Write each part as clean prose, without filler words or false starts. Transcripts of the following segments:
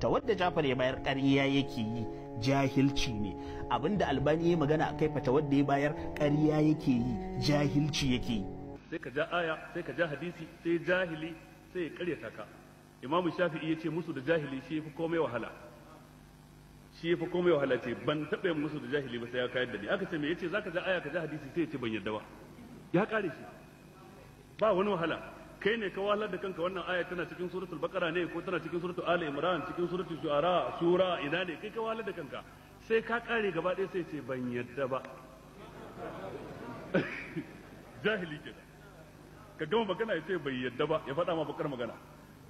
ta wadda Jafar ya bayar ƙarya yake yi jahilci ne abinda Albani ya magana akai fata wadda ya bayar ƙarya yake yi jahilci yake yi sai ka ja aya sai ka ja hadisi sai jahili sai ya karyata ka Imam Shafi'i yace musu da jahili shi yafi komai wahala ce ban taɓa yin musu da jahili ba sai ya kayar da ni aka ce me yace zaka ja aya ka ja hadisi sai ya ce ban yadda ba ya kare shi ba wani wahala kai ne ka wahalar da kanka wannan aya tana cikin suratul baqara ne ko tana cikin suratul ali imran cikin suratul shu'ara sura ina ne kai ka wahalar da kanka sai ka kare gaba ɗaya sai ce ban yadda ba jahili kenan ka gama magana ya ce bai yadda ba ya faɗa ma bakar magana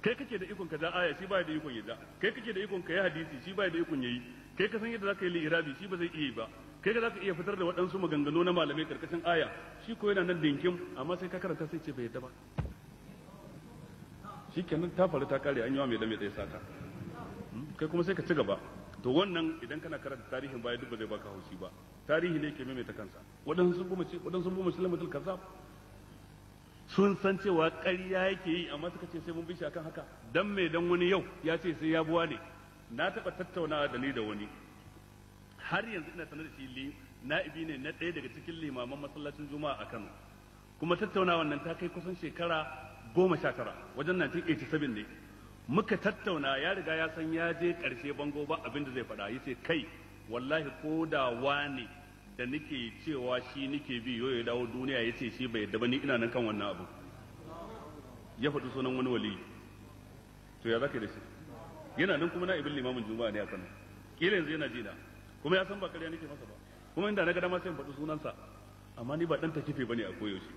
kai kake da ikon ka ja aya shi baya da ikon ya ja kai kake da ikon ka yi hadisi shi baya da ikon yayi kai ka san yadda zaka yi li'irabi shi ba zai iya ba kai ka zaka iya fitar da waɗansu maganganu na malamai karkashin aya shi ko yana nan dinkin amma sai ka karanta sai ce bai yadda ba shikenan ta faru ta kare an yi wa mai dame tsaye sata kai kuma sai ka ci gaba to wannan idan kana karanta tarihin baya duk ba zai baka haushi ba tarihi ne ke maimaita kansa waɗansu sun bu musulmatul kazzab sun san cewa ƙarya yake yi amma suka ce sai mun bi shi akan haka dan me dan wani yau ya ce sai ya buwa ne na taɓa tattaunawa da ni da wani har yanzu ina sanar da shi na'ibi ne na ɗaya daga cikin limaman masallacin juma'a a Kano kuma tattaunawa nan ta kai kusan shekara 19 wajen 1987 ne muka tattauna ya riga ya san ya je ƙarshe bango ba abin da zai faɗa yace kai wallahi ko da wane da nake cewa shi nake bi ya dawo duniya ya ce shi bai yadda ba ni ina nan kan wannan abu ya faɗi sunan wani wali to ya zaka da shi yana nan kuma na ibn limamin juma'a ne a Kano kila yanzu yana jina kuma ya san ba ƙarya nake masa ba kuma inda na ga dama sai in faɗi sunansa amma ni ba dan takife bane a koyaushe